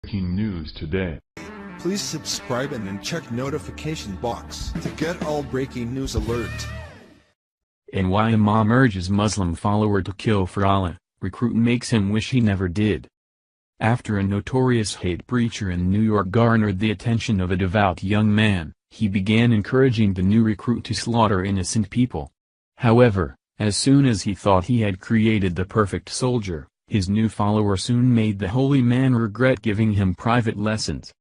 breaking news today. Please subscribe and then check notification box to get all breaking news alert. And why Imam urges Muslim follower to kill for Allah, recruit makes him wish he never did. After a notorious hate preacher in New York garnered the attention of a devout young man, he began encouraging the new recruit to slaughter innocent people. However, as soon as he thought he had created the perfect soldier, his new follower soon made the holy man regret giving him private lessons.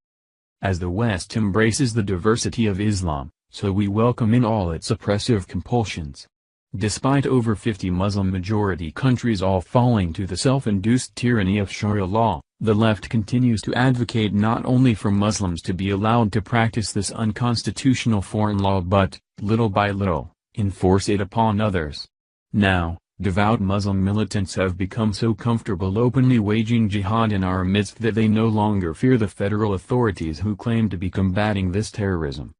As the West embraces the diversity of Islam, so we welcome in all its oppressive compulsions. Despite over 50 Muslim-majority countries all falling to the self-induced tyranny of Sharia law, the left continues to advocate not only for Muslims to be allowed to practice this unconstitutional foreign law but, little by little, enforce it upon others. Now, devout Muslim militants have become so comfortable openly waging jihad in our midst that they no longer fear the federal authorities who claim to be combating this terrorism.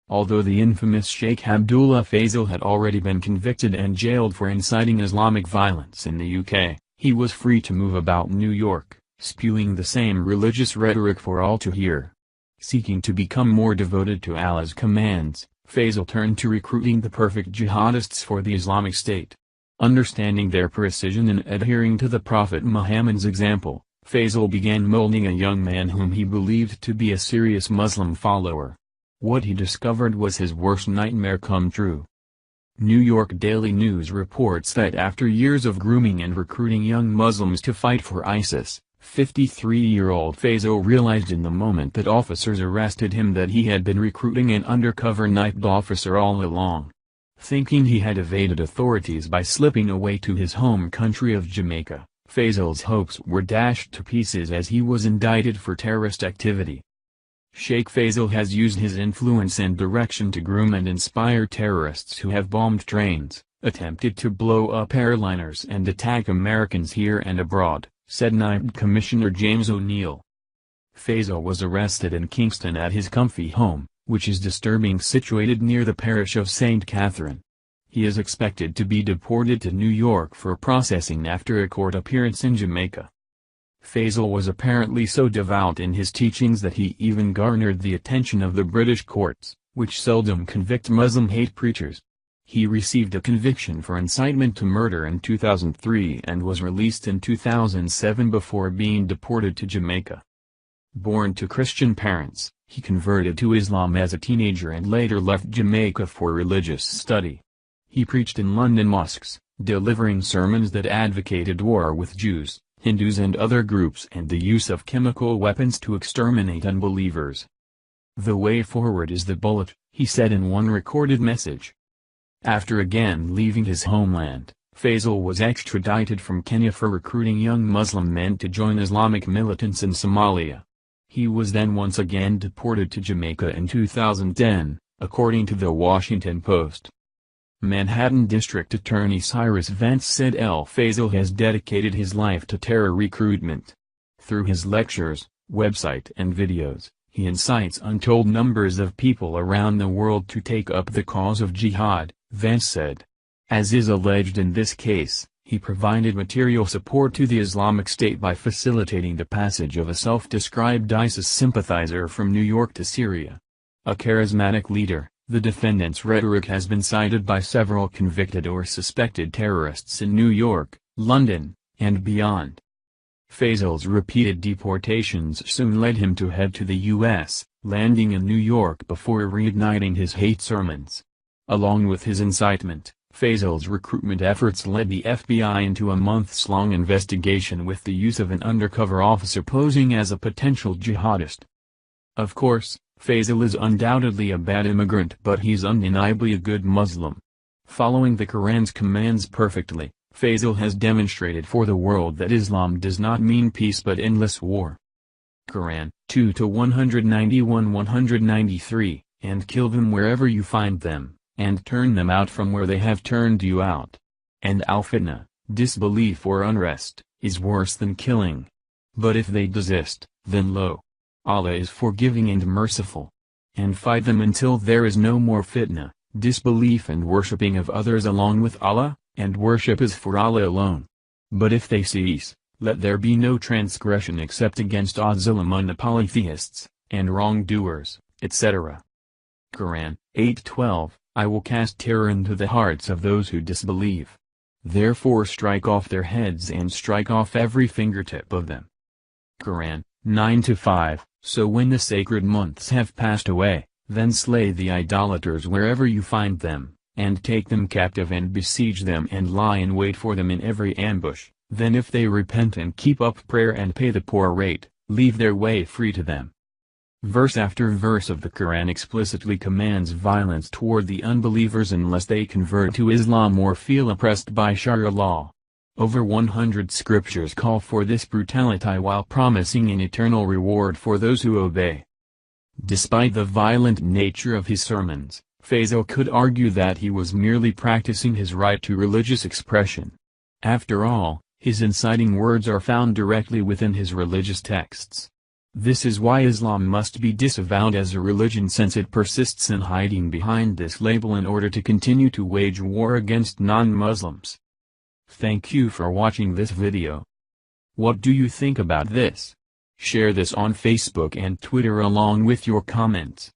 Although the infamous Sheikh Abdullah Faisal had already been convicted and jailed for inciting Islamic violence in the UK, he was free to move about New York, spewing the same religious rhetoric for all to hear. Seeking to become more devoted to Allah's commands, Faisal turned to recruiting the perfect jihadists for the Islamic State. Understanding their precision and adhering to the Prophet Muhammad's example, Faisal began molding a young man whom he believed to be a serious Muslim follower. What he discovered was his worst nightmare come true. New York Daily News reports that after years of grooming and recruiting young Muslims to fight for ISIS, 53-year-old Faisal realized in the moment that officers arrested him that he had been recruiting an undercover night officer all along. Thinking he had evaded authorities by slipping away to his home country of Jamaica, Faisal's hopes were dashed to pieces as he was indicted for terrorist activity. Sheikh Faisal has used his influence and direction to groom and inspire terrorists who have bombed trains, attempted to blow up airliners and attack Americans here and abroad, said Naib Commissioner James O'Neill. Faisal was arrested in Kingston at his comfy home, which is disturbing, situated near the parish of St. Catherine. He is expected to be deported to New York for processing after a court appearance in Jamaica. Faisal was apparently so devout in his teachings that he even garnered the attention of the British courts, which seldom convict Muslim hate preachers. He received a conviction for incitement to murder in 2003 and was released in 2007 before being deported to Jamaica. Born to Christian parents, he converted to Islam as a teenager and later left Jamaica for religious study. He preached in London mosques, delivering sermons that advocated war with Jews, Hindus and other groups and the use of chemical weapons to exterminate unbelievers. "The way forward is the bullet," he said in one recorded message. After again leaving his homeland, Faisal was extradited from Kenya for recruiting young Muslim men to join Islamic militants in Somalia. He was then once again deported to Jamaica in 2010, according to the Washington Post. Manhattan District Attorney Cyrus Vance said Faisal has dedicated his life to terror recruitment. Through his lectures, website and videos, he incites untold numbers of people around the world to take up the cause of jihad, Vance said. As is alleged in this case, he provided material support to the Islamic State by facilitating the passage of a self-described ISIS sympathizer from New York to Syria. A charismatic leader, the defendant's rhetoric has been cited by several convicted or suspected terrorists in New York, London, and beyond. Faisal's repeated deportations soon led him to head to the U.S., landing in New York before reigniting his hate sermons. Along with his incitement, Faisal's recruitment efforts led the FBI into a months-long investigation with the use of an undercover officer posing as a potential jihadist. Of course, Faisal is undoubtedly a bad immigrant, but he's undeniably a good Muslim. Following the Quran's commands perfectly, Faisal has demonstrated for the world that Islam does not mean peace but endless war. Quran 2-191-193, and kill them wherever you find them, and turn them out from where they have turned you out. And al-fitna, disbelief or unrest, is worse than killing. But if they desist, then lo! Allah is forgiving and merciful. And fight them until there is no more fitna, disbelief and worshipping of others along with Allah, and worship is for Allah alone. But if they cease, Let there be no transgression except against Ozil among the polytheists, and wrongdoers, etc. Quran 8:12, I will cast terror into the hearts of those who disbelieve. Therefore strike off their heads and strike off every fingertip of them. Quran 9-5, so when the sacred months have passed away, then slay the idolaters wherever you find them, and take them captive and besiege them and lie in wait for them in every ambush. Then if they repent and keep up prayer and pay the poor rate, leave their way free to them. Verse after verse of the Quran explicitly commands violence toward the unbelievers unless they convert to Islam or feel oppressed by Sharia law. Over 100 scriptures call for this brutality while promising an eternal reward for those who obey. Despite the violent nature of his sermons, Faisal could argue that he was merely practicing his right to religious expression. After all, his inciting words are found directly within his religious texts. This is why Islam must be disavowed as a religion, since it persists in hiding behind this label in order to continue to wage war against non-Muslims. Thank you for watching this video. What do you think about this? Share this on Facebook and Twitter along with your comments.